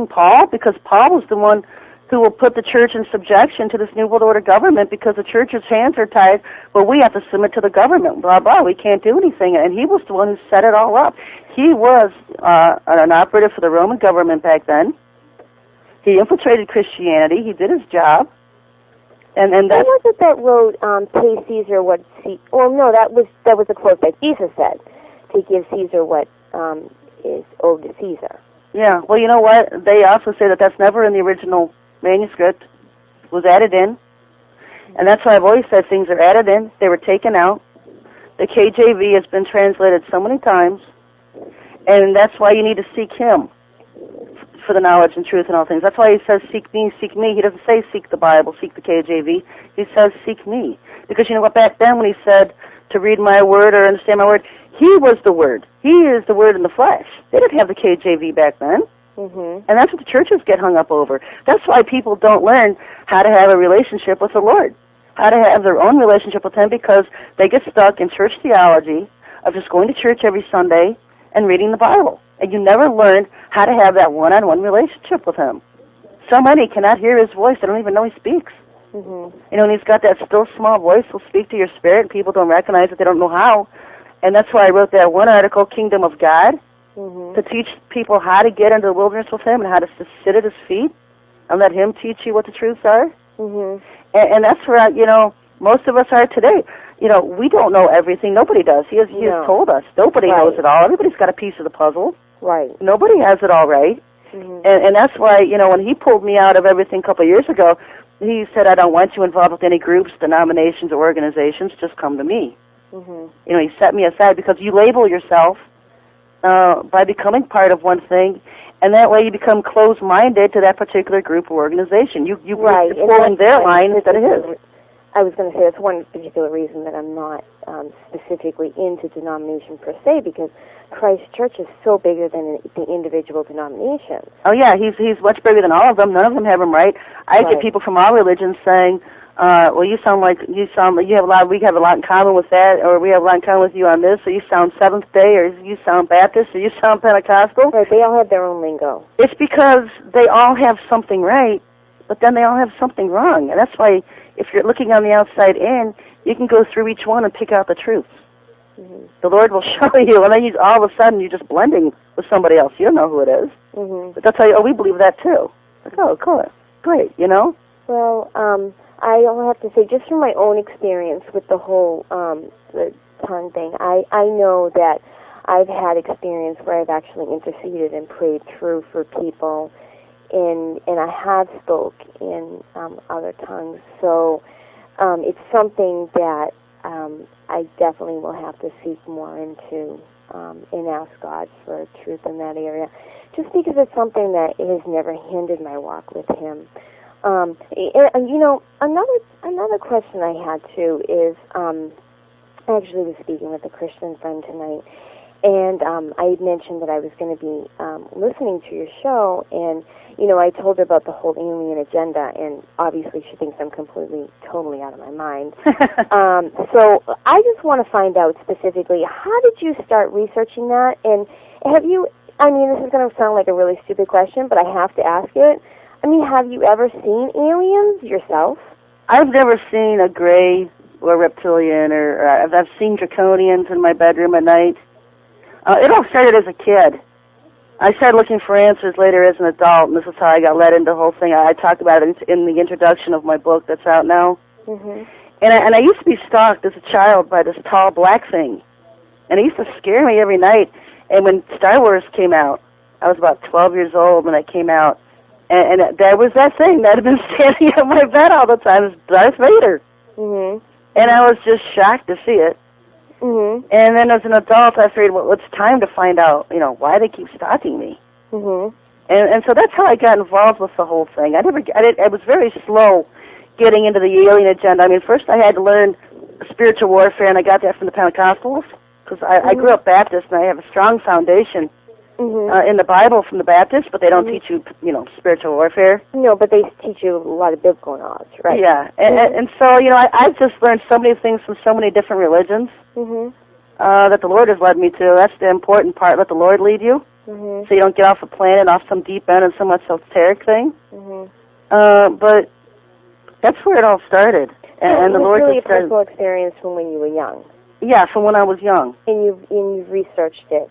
Paul, because Paul was the one who will put the church in subjection to this New World Order government, because the church's hands are tied. Well, we have to submit to the government, blah, blah. We can't do anything. And he was the one who set it all up. He was an operative for the Roman government back then. He infiltrated Christianity. He did his job. And who was it that wrote, pay Caesar what well, no, that was a quote that Jesus said, to give Caesar what is owed to Caesar. Yeah, well, you know what? They also say that that's never in the original manuscript. It was added in. And that's why I've always said things are added in. They were taken out. The KJV has been translated so many times. And that's why you need to seek him for the knowledge and truth and all things. That's why he says, seek me, seek me. He doesn't say seek the Bible, seek the KJV. He says, seek me. Because you know what, back then when he said to read my word or understand my word, he was the Word. He is the Word in the flesh. They didn't have the KJV back then. Mm-hmm. And that's what the churches get hung up over. That's why people don't learn how to have a relationship with the Lord, how to have their own relationship with him, because they get stuck in church theology of just going to church every Sunday and reading the Bible. And you never learn how to have that one-on-one relationship with him. So many cannot hear his voice. They don't even know he speaks. Mm-hmm. You know, and he's got that still small voice. He'll speak to your spirit, and people don't recognize it. They don't know how. And that's why I wrote that one article, Kingdom of God, to teach people how to get into the wilderness with him and how to sit at his feet and let him teach you what the truths are. And that's where, you know, most of us are today. You know, we don't know everything. Nobody does. He has told us. Nobody knows it all. Everybody's got a piece of the puzzle. Right. Nobody has it all right. And that's why, you know, when he pulled me out of everything a couple of years ago, he said, I don't want you involved with any groups, denominations, or organizations. Just come to me. You know, he set me aside because you label yourself by becoming part of one thing, and that way you become closed-minded to that particular group or organization. You're pulling their line instead of his. I was going to say that's one particular reason that I'm not specifically into denomination per se, because Christ's Church is so bigger than the individual denominations. Oh yeah, he's much bigger than all of them. None of them have him right. I get people from all religions saying, well, you have a lot. We have a lot in common with that, or we have a lot in common with you on this. Or you sound Seventh Day, or you sound Baptist, or you sound Pentecostal. Right, they all have their own lingo. It's because they all have something right, but then they all have something wrong, and that's why if you're looking on the outside in, you can go through each one and pick out the truth. The Lord will show you, and then all of a sudden you're just blending with somebody else. You don't know who it is, but they'll tell you, oh, we believe that too. Like, oh, cool, great, you know. Well, I'll have to say, just from my own experience with the whole the tongue thing, I know that I've had experience where I've actually interceded and prayed through for people, and I have spoke in other tongues. So it's something that I definitely will have to seek more into and ask God for truth in that area, just because it's something that has never hindered my walk with Him. And you know, another question I had too is, I actually was speaking with a Christian friend tonight, and I had mentioned that I was going to be listening to your show, and you know, I told her about the whole alien agenda, and obviously she thinks I'm totally out of my mind. So I just want to find out specifically, how did you start researching that? And have you? I mean, this is going to sound like a really stupid question, but I have to ask it. I mean, have you ever seen aliens yourself? I've never seen a gray or reptilian, or I've seen draconians in my bedroom at night. It all started as a kid. I started looking for answers later as an adult, and this is how I got led into the whole thing. I talked about it in the introduction of my book that's out now. And I used to be stalked as a child by this tall black thing, and it used to scare me every night. And when Star Wars came out, I was about 12 years old when it came out. And there was that thing that had been standing at my bed all the time. It was Darth Vader. And I was just shocked to see it. And then as an adult, I figured, well, it's time to find out, you know, why they keep stalking me. And so that's how I got involved with the whole thing. I was very slow getting into the alien agenda. I mean, first I had to learn spiritual warfare, and I got that from the Pentecostals, because I grew up Baptist, and I have a strong foundation in the Bible from the Baptists, but they don't teach you, you know, spiritual warfare. No, but they teach you a lot of biblical knowledge, right? Yeah, and so, you know, I've just learned so many things from so many different religions that the Lord has led me to. That's the important part. Let the Lord lead you. so you don't get off the planet, off some deep end and some esoteric thing. But that's where it all started. And the Lord really just started. a personal experience from when you were young. Yeah, from when I was young. And you've researched it.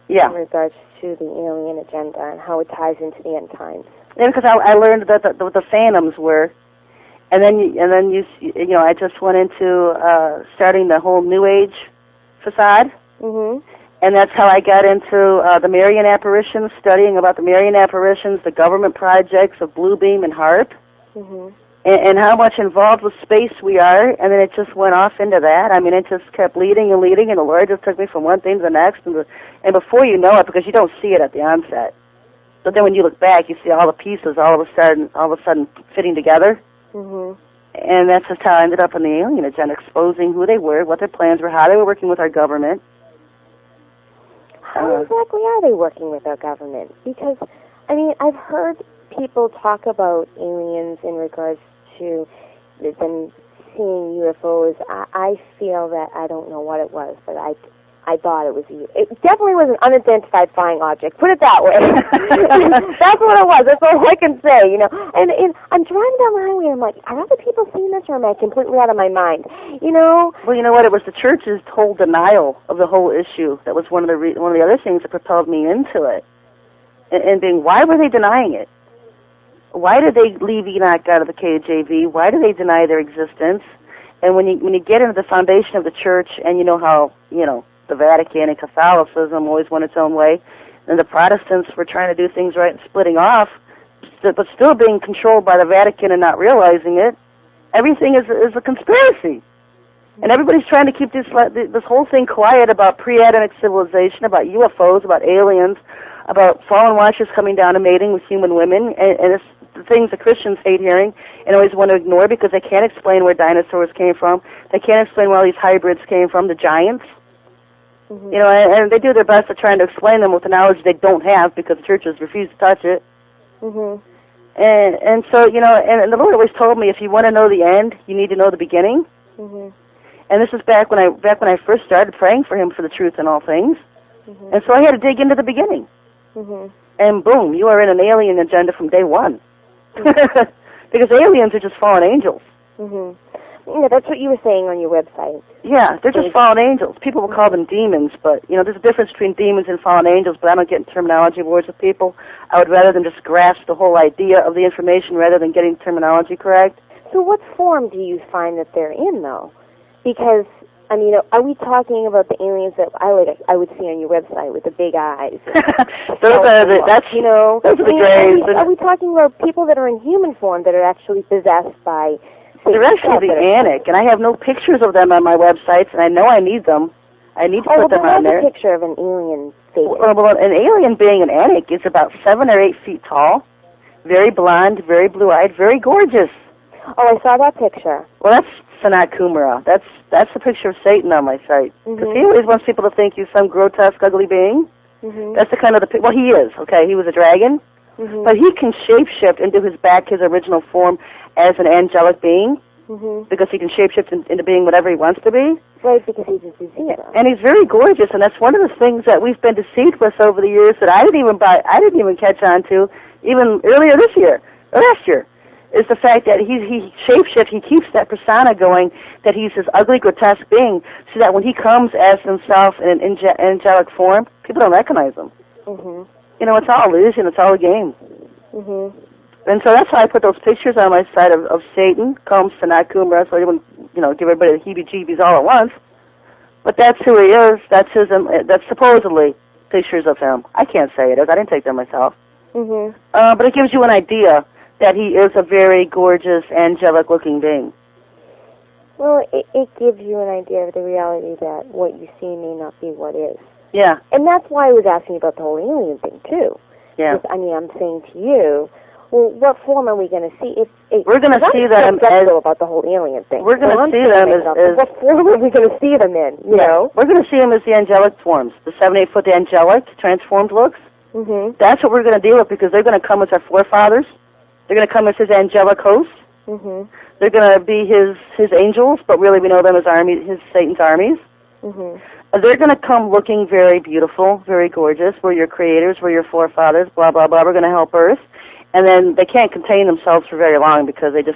Yeah. In regards to the alien agenda and how it ties into the end times. Yeah, because I learned that the phantoms were, and then you know, I just went into starting the whole New Age facade. And that's how I got into the Marian apparitions, studying about the Marian apparitions, the government projects of Blue Beam and HARP, and how much involved with space we are. And then it just went off into that. I mean, it just kept leading, and the Lord just took me from one thing to the next. And before you know it, because you don't see it at the onset, but then when you look back, you see all the pieces all of a sudden fitting together. And that's just how I ended up in the alien agenda, exposing who they were, what their plans were, how they were working with our government. How exactly are they working with our government? Because, I mean, I've heard people talk about aliens in regards to them seeing UFOs. I feel that I don't know what it was, but I thought it was it definitely was an unidentified flying object. Put it that way. That's what it was. That's all I can say, you know. And I'm driving down the highway and I'm like, are other people seeing this or am I completely out of my mind? You know? Well, you know what? It was the church's whole denial of the whole issue that was one of the other things that propelled me into it. And being, why were they denying it? Why did they leave Enoch out of the KJV? Why do they deny their existence? And when you get into the foundation of the church, and you know how, you know, the Vatican and Catholicism always went its own way, and the Protestants were trying to do things right and splitting off, but still being controlled by the Vatican and not realizing it, everything is a conspiracy. And everybody's trying to keep this whole thing quiet about pre-Adamic civilization, about UFOs, about aliens, about fallen watchers coming down and mating with human women, and it's the things the Christians hate hearing and always want to ignore because they can't explain where dinosaurs came from. They can't explain where all these hybrids came from, the giants. You know, and they do their best at trying to explain them with the knowledge they don't have because the churches refuse to touch it. And so, you know, and the Lord always told me, if you want to know the end, you need to know the beginning. And this is back when I first started praying for Him for the truth in all things. And so I had to dig into the beginning. And boom, you are in an alien agenda from day one. Because aliens are just fallen angels. Yeah, that's what you were saying on your website. Yeah, they're just fallen angels. People will call them demons, but, you know, there's a difference between demons and fallen angels, but I don't get in terminology wars with people. I would rather them just grasp the whole idea of the information rather than getting terminology correct. So what form do you find that they're in, though? Because, I mean, are we talking about the aliens that I would see on your website with the big eyes? Those are the grays. Are we talking about people that are in human form that are actually possessed by... They're actually the Anik, and I have no pictures of them on my websites, and I know I need them. I need to put them on there. A picture of an alien face. Well, an alien being an Anik is about 7 or 8 feet tall, very blonde, very blue-eyed, very gorgeous. Oh, I saw that picture. Well, that's Sanat Kumara. That's the picture of Satan on my site. Because he always wants people to think he's some grotesque, ugly being. That's the kind of well, he is, okay? He was a dragon. But he can shapeshift into his original form as an angelic being, because he can shapeshift into being whatever he wants to be. Right, because he's a disease. And he's very gorgeous, and that's one of the things that we've been deceived with over the years that I didn't even catch on to, even earlier this year, or last year, is the fact that he shapeshifts, he keeps that persona going, that he's this ugly, grotesque being, so that when he comes as himself in an angelic form, people don't recognize him. You know, it's all illusion, it's all a game. And so that's why I put those pictures on my site of Satan, call him Sanat Kumara, so I wouldn't, you know, give everybody the heebie-jeebies all at once. But that's who he is. That's supposedly pictures of him. I can't say it is. I didn't take them myself. But it gives you an idea that he is a very gorgeous, angelic-looking being. Well, it gives you an idea of the reality that what you see may not be what is. Yeah. And that's why I was asking about the whole alien thing, too. Yeah. I mean, I'm saying to you, well, what form are we going to see? We're going to see them as... about the whole alien thing. We're going to see them as... What form are we going to see them in, you know? We're going to see them as the angelic forms, the 7-8-foot angelic, transformed looks. That's what we're going to deal with, because they're going to come as our forefathers. They're going to come as his angelic hosts. They're going to be his angels, but really we know them as Satan's armies. they're going to come looking very beautiful, very gorgeous. We're your creators, we're your forefathers, blah, blah, blah. We're going to help Earth. And then they can't contain themselves for very long because they just